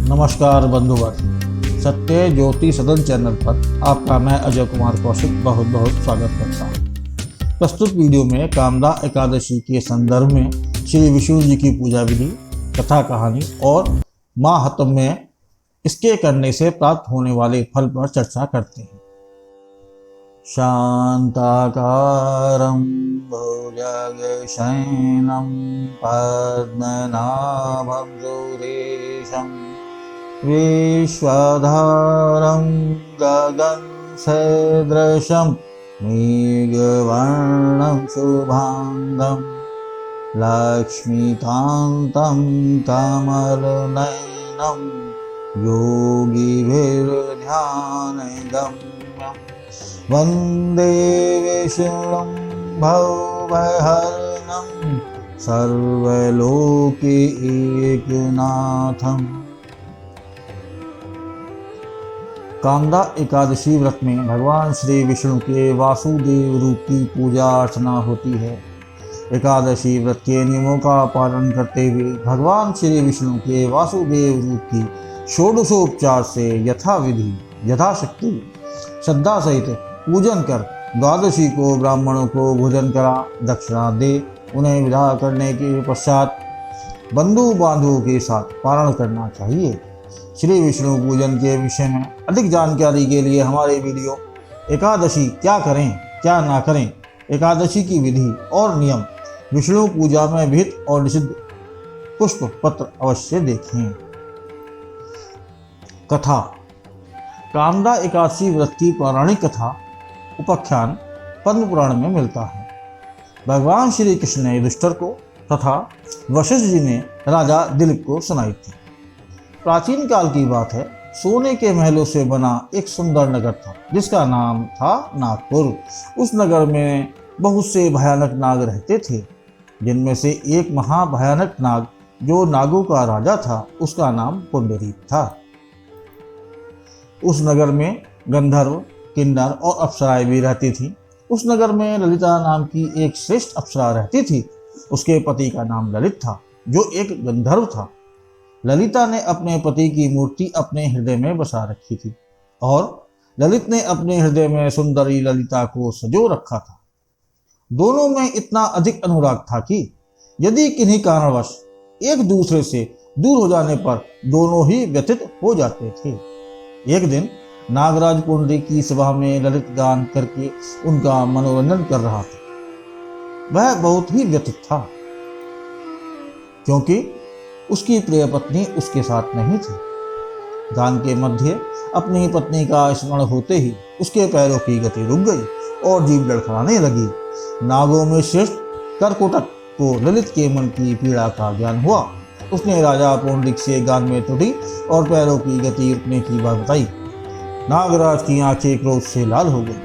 नमस्कार बंधुवर, सत्य ज्योति सदन चैनल पर आपका मैं अजय कुमार कौशिक बहुत बहुत स्वागत करता हूँ। प्रस्तुत वीडियो में कामदा एकादशी के संदर्भ में श्री विष्णु जी की पूजा विधि, कथा कहानी और माहात्म्य में इसके करने से प्राप्त होने वाले फल पर चर्चा करते हैं। शांताकारं भुजगशयनं पद्मनाभं सुरेशं विश्वधारं गगनसदृशं मेघवर्णं शुभांगं लक्ष्मीकान्तं कमलनयनं योगिभिर्ध्यानगम्यं वन्दे विष्णुं भवभयहरणं सर्वलोकैकनाथम्। कामदा एकादशी व्रत में भगवान श्री विष्णु के वासुदेव रूप की पूजा अर्चना होती है। एकादशी व्रत के नियमों का पालन करते हुए भगवान श्री विष्णु के वासुदेव रूप की षोडशोपचार से यथाविधि यथाशक्ति श्रद्धा सहित पूजन कर द्वादशी को ब्राह्मणों को भोजन करा दक्षिणा दे उन्हें विदा करने के पश्चात बंधु बांधवों के साथ पारण करना चाहिए। श्री विष्णु पूजन के विषय में अधिक जानकारी के लिए हमारे वीडियो एकादशी क्या करें क्या ना करें, एकादशी की विधि और नियम, विष्णु पूजा में विहित और निषिद्ध पुष्प पत्र अवश्य देखें। कथा। कामदा एकादशी व्रत की पौराणिक कथा उपाख्यान पद्म पुराण में मिलता है। भगवान श्री कृष्ण ने युधिष्ठिर को तथा वशिष्ठ जी ने राजा दिलीप को सुनाई थी। प्राचीन काल की बात है। सोने के महलों से बना एक सुंदर नगर था जिसका नाम था नागपुर। उस नगर में बहुत से भयानक नाग रहते थे, जिनमें से एक महाभयानक नाग जो नागों का राजा था उसका नाम पुंडरीक था। उस नगर में गंधर्व, किन्नर और अप्सराएं भी रहती थी। उस नगर में ललिता नाम की एक श्रेष्ठ अप्सरा रहती थी। उसके पति का नाम ललित था जो एक गंधर्व था। ललिता ने अपने पति की मूर्ति अपने हृदय में बसा रखी थी और ललित ने अपने हृदय में सुंदरी ललिता को सजो रखा था। दोनों में इतना अधिक अनुराग था कि यदि किन्हीं कारणवश एक दूसरे से दूर हो जाने पर दोनों ही व्यथित हो जाते थे। एक दिन नागराज पुंडरीक की सभा में ललित गान करके उनका मनोरंजन कर रहा था। वह बहुत ही व्यथित था क्योंकि उसकी प्रिय पत्नी उसके साथ नहीं थी। गान के मध्य अपनी पत्नी का स्मरण होते ही उसके पैरों की गति रुक गई और जीभ लड़खड़ाने लगी। नागों में श्रेष्ठ करकोटक को ललित के मन की पीड़ा का ज्ञान हुआ। उसने राजा पुंडरीक से गान में त्रुटि और पैरों की गति रुकने की बात बताई। नागराज की आंखें क्रोध से लाल हो गई।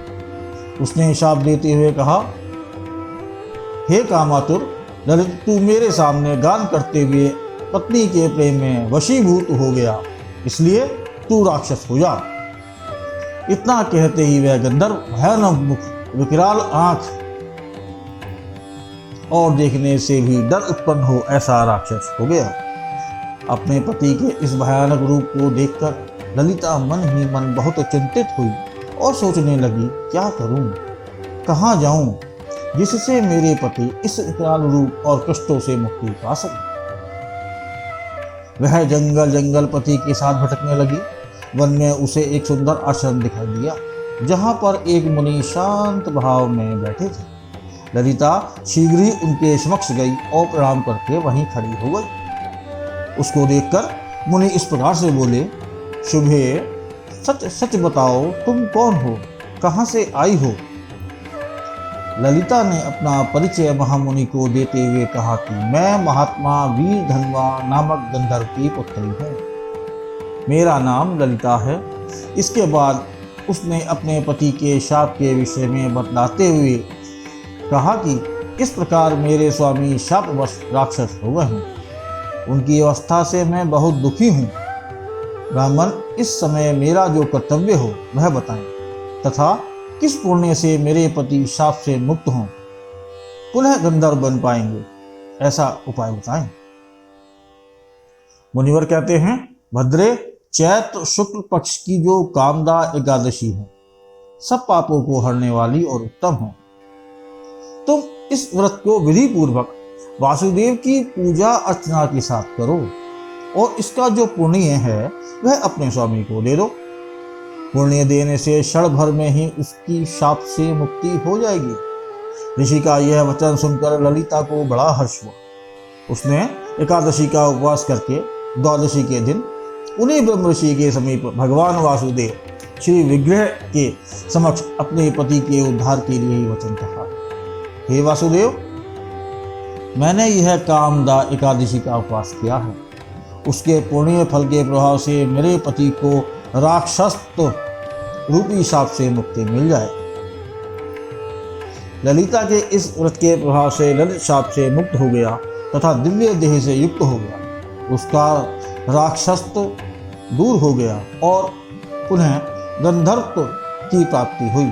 उसने शाप देते हुए कहा, हे कामातुर ललित, तू मेरे सामने गान करते हुए पत्नी के प्रेम में वशीभूत हो गया, इसलिए तू राक्षस हो जा। इतना कहते ही वह गंधर्व भयानक मुख, विकराल आंख और देखने से भी डर उत्पन्न हो ऐसा राक्षस हो गया। अपने पति के इस भयानक रूप को देखकर ललिता मन ही मन बहुत चिंतित हुई और सोचने लगी, क्या करूं, कहां जाऊं जिससे मेरे पति इस विकराल रूप और कष्टों से मुक्ति पा सके। वह जंगल जंगल पति के साथ भटकने लगी। वन में उसे एक सुंदर आश्रम दिखाई दिया जहां पर एक मुनि शांत भाव में बैठे थे। ललिता शीघ्र ही उनके समक्ष गई और प्रणाम करके वहीं खड़ी हो गई। उसको देखकर मुनि इस प्रकार से बोले, शुभे, सच सच बताओ, तुम कौन हो, कहां से आई हो। ललिता ने अपना परिचय महामुनि को देते हुए कहा कि मैं महात्मा वीर धनवा नामक गंधर्व की पुत्री हूँ। मेरा नाम ललिता है। इसके बाद उसने अपने पति के शाप के विषय में बतलाते हुए कहा कि इस प्रकार मेरे स्वामी शापवश राक्षस हो गए हैं। उनकी अवस्था से मैं बहुत दुखी हूँ। ब्राह्मण, इस समय मेरा जो कर्तव्य हो वह बताएं तथा किस पुण्य से मेरे पति शाप से मुक्त हों, पुनः गंधर्व बन पाएंगे, ऐसा उपाय बताएं। मुनिवर कहते हैं, भद्रे चैत्र शुक्ल पक्ष की जो कामदा एकादशी है सब पापों को हरने वाली और उत्तम है। तुम इस व्रत को विधि पूर्वक वासुदेव की पूजा अर्चना के साथ करो और इसका जो पुण्य है वह अपने स्वामी को दे दो। पुण्य देने से क्षण भर में ही उसकी शाप से मुक्ति हो जाएगी। ऋषि का यह वचन सुनकर ललिता को बड़ा हर्ष हुआ। उसने एकादशी का उपवास करके द्वादशी के दिन उन्हीं ब्रह्म ऋषि के समीप भगवान वासुदेव श्री विग्रह के समक्ष अपने पति के उद्धार के लिए ही वचन कहा। हे वासुदेव, मैंने यह कामदा एकादशी का उपवास किया है। उसके पुण्य फल के प्रभाव से मेरे पति को राक्षसत्व रूपी शाप से मुक्ति मिल जाए। ललिता के इस व्रत के प्रभाव से ललित शाप से मुक्त हो गया तथा दिव्य देह से युक्त हो गया। उसका राक्षसत्व दूर हो गया और पुनः गंधर्व की प्राप्ति हुई।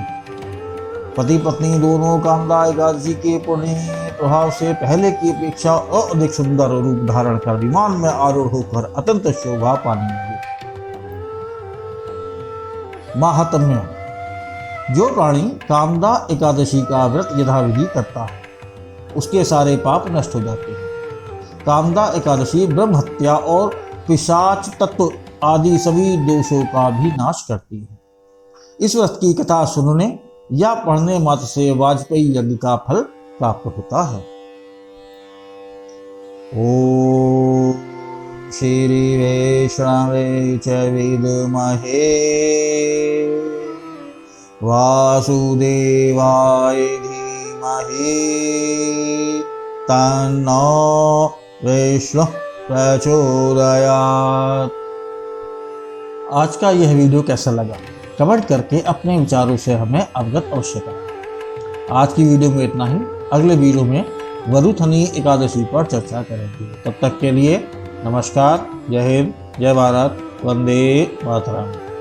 पति पत्नी दोनों कामदा एकादशी के पुण्य प्रभाव से पहले की अपेक्षा अधिक सुंदर रूप धारण कर विमान में आरूढ़ होकर अत्यंत शोभा पाने लगे। माहात्म्य। जो प्राणी कामदा एकादशी का व्रत यथाविधि करता है उसके सारे पाप नष्ट हो जाते हैं। कामदा एकादशी ब्रह्म हत्या और पिशाच तत्व आदि सभी दोषों का भी नाश करती है। इस व्रत की कथा सुनने या पढ़ने मात्र से वाजपेयी यज्ञ का फल प्राप्त होता है। ओम श्री वैष्णवे च विद्महे वासुदेवाय धीमहि तन्नो विष्णु प्रचोदयात्। आज का यह वीडियो कैसा लगा कमेंट करके अपने विचारों से हमें अवगत अवश्य करें। आज की वीडियो में इतना ही। अगले वीडियो में वरुथनी एकादशी पर चर्चा करेंगे। तब तक के लिए नमस्कार, जय हिंद, जय भारत, वंदे मातरम।